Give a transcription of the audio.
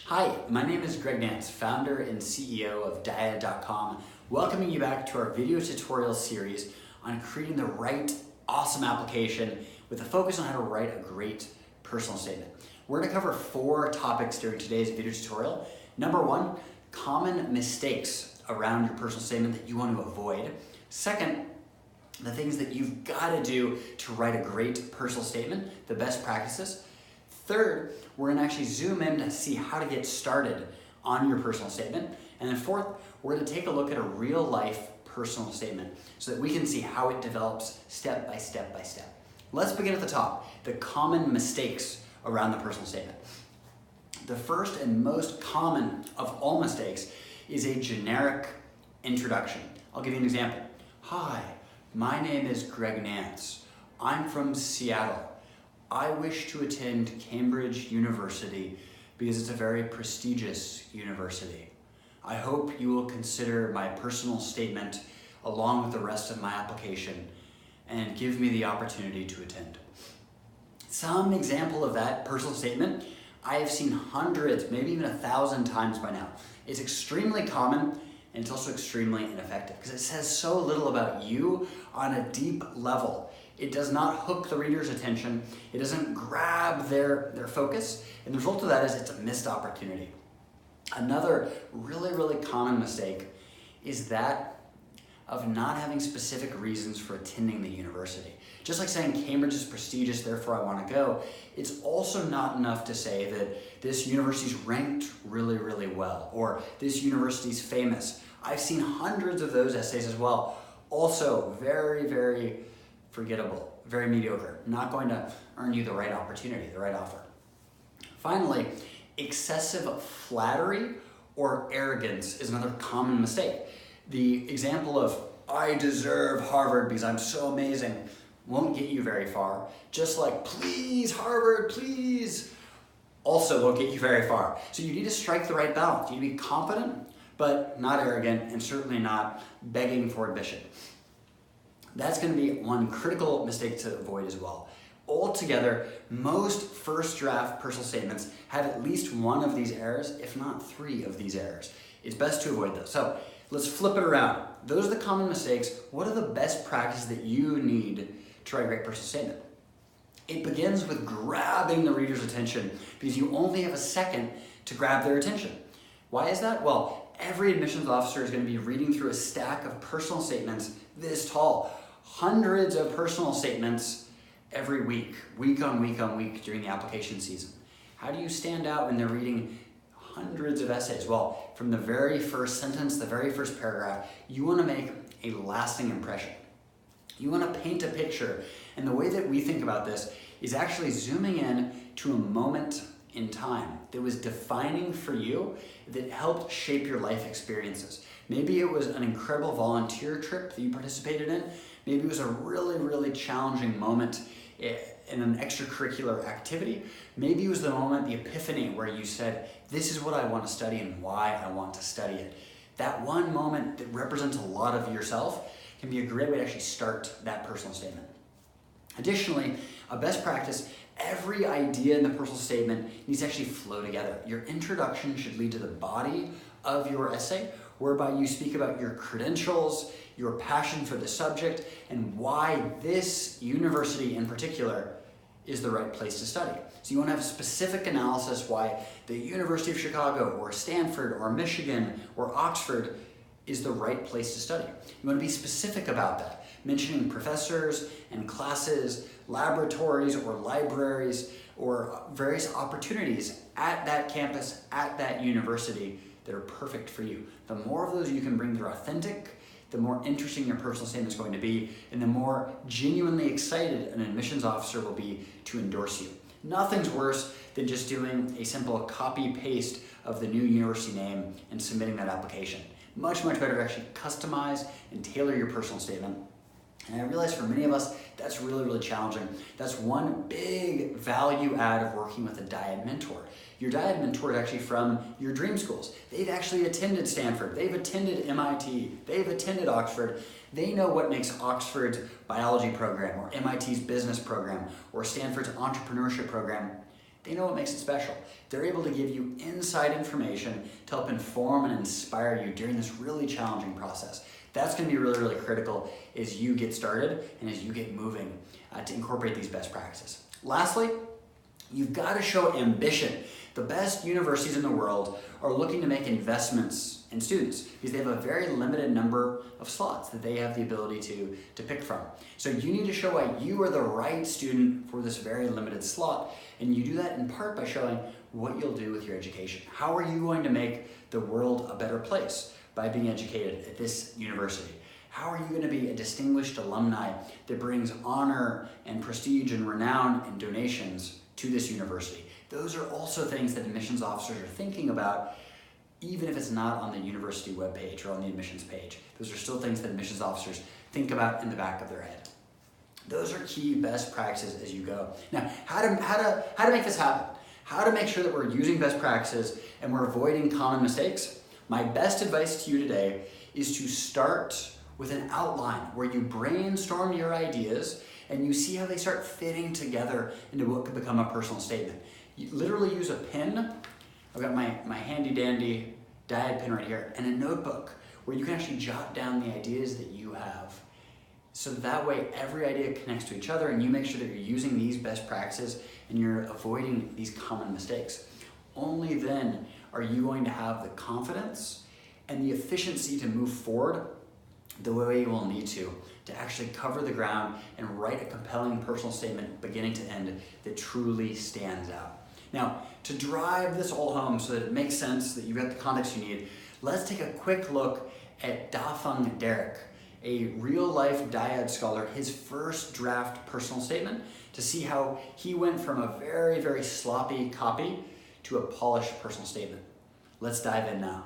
Hi, my name is Greg Nance, founder and CEO of Diet.com, welcoming you back to our video tutorial series on creating the right awesome application with a focus on how to write a great personal statement. We're going to cover 4 topics during today's video tutorial. Number 1, common mistakes around your personal statement that you want to avoid. Second, the things that you've got to do to write a great personal statement, the best practices. Third, we're going to actually zoom in to see how to get started on your personal statement. And then fourth, we're going to take a look at a real life personal statement so that we can see how it develops step by step by step. Let's begin at the top, the common mistakes around the personal statement. The first and most common of all mistakes is a generic introduction. I'll give you an example. Hi, my name is Greg Nance. I'm from Seattle. I wish to attend Cambridge University because it's a very prestigious university. I hope you will consider my personal statement along with the rest of my application and give me the opportunity to attend. Some example of that personal statement I have seen hundreds, maybe even 1,000 times by now. It's extremely common and it's also extremely ineffective because it says so little about you on a deep level. It does not hook the reader's attention. It doesn't grab their focus. And the result of that is it's a missed opportunity. Another really common mistake is that of not having specific reasons for attending the university. Just like saying Cambridge is prestigious, therefore I want to go, it's also not enough to say that this university's ranked really well, or this university's famous. I've seen hundreds of those essays as well. Also very forgettable, very mediocre, not going to earn you the right opportunity, the right offer. Finally, excessive flattery or arrogance is another common mistake. The example of, I deserve Harvard because I'm so amazing, won't get you very far. Just like, please, Harvard, please, also won't get you very far. So you need to strike the right balance. You need to be confident, but not arrogant, and certainly not begging for admission. That's going to be one critical mistake to avoid as well. Altogether, most first draft personal statements have at least one of these errors, if not 3 of these errors. It's best to avoid those. So let's flip it around. Those are the common mistakes. What are the best practices that you need to write a great personal statement? It begins with grabbing the reader's attention because you only have a second to grab their attention. Why is that? Well, every admissions officer is going to be reading through a stack of personal statements this tall. Hundreds of personal statements every week on week during the application season. How do you stand out when they're reading hundreds of essays? Well, from the very first sentence, the very first paragraph, you want to make a lasting impression. You want to paint a picture, and the way that we think about this is actually zooming in to a moment in time that was defining for you, that helped shape your life experiences. Maybe it was an incredible volunteer trip that you participated in. Maybe it was a really challenging moment in an extracurricular activity. Maybe it was the moment, the epiphany, where you said, this is what I want to study and why I want to study it. That one moment that represents a lot of yourself can be a great way to actually start that personal statement. Additionally, a best practice, every idea in the personal statement needs to actually flow together. Your introduction should lead to the body of your essay, whereby you speak about your credentials, your passion for the subject, and why this university in particular is the right place to study. So you want to have specific analysis why the University of Chicago or Stanford or Michigan or Oxford is the right place to study. You want to be specific about that, mentioning professors and classes, laboratories or libraries or various opportunities at that campus, at that university that are perfect for you. The more of those you can bring that are authentic, the more interesting your personal statement is going to be, and the more genuinely excited an admissions officer will be to endorse you. Nothing's worse than just doing a simple copy-paste of the new university name and submitting that application. Much better to actually customize and tailor your personal statement. And I realize for many of us, that's really challenging. That's one big value add of working with a Diet mentor. Your Diet mentor is actually from your dream schools. They've actually attended Stanford, they've attended MIT, they've attended Oxford. They know what makes Oxford's biology program or MIT's business program or Stanford's entrepreneurship program they know what makes it special. They're able to give you inside information to help inform and inspire you during this really challenging process. That's going to be really, really critical as you get started and as you get moving to incorporate these best practices. Lastly, you've got to show ambition. The best universities in the world are looking to make investments in students because they have a very limited number of slots that they have the ability to pick from. So you need to show why you are the right student for this very limited slot, and you do that in part by showing what you'll do with your education. How are you going to make the world a better place by being educated at this university? How are you going to be a distinguished alumni that brings honor and prestige and renown and donations to this university? Those are also things that admissions officers are thinking about, even if it's not on the university webpage or on the admissions page. Those are still things that admissions officers think about in the back of their head. Those are key best practices as you go. Now, how to make this happen? How to make sure that we're using best practices and we're avoiding common mistakes? My best advice to you today is to start with an outline where you brainstorm your ideas and you see how they start fitting together into what could become a personal statement. You literally use a pen. I've got my handy dandy Dyad pen right here and a notebook where you can actually jot down the ideas that you have. So that way every idea connects to each other and you make sure that you're using these best practices and you're avoiding these common mistakes. Only then are you going to have the confidence and the efficiency to move forward the way you will need to actually cover the ground and write a compelling personal statement beginning to end that truly stands out. Now, to drive this all home so that it makes sense, that you've got the context you need, let's take a quick look at Da-Fung Derek, a real-life Dyad scholar, his first draft personal statement, to see how he went from a very, very sloppy copy to a polished personal statement. Let's dive in now.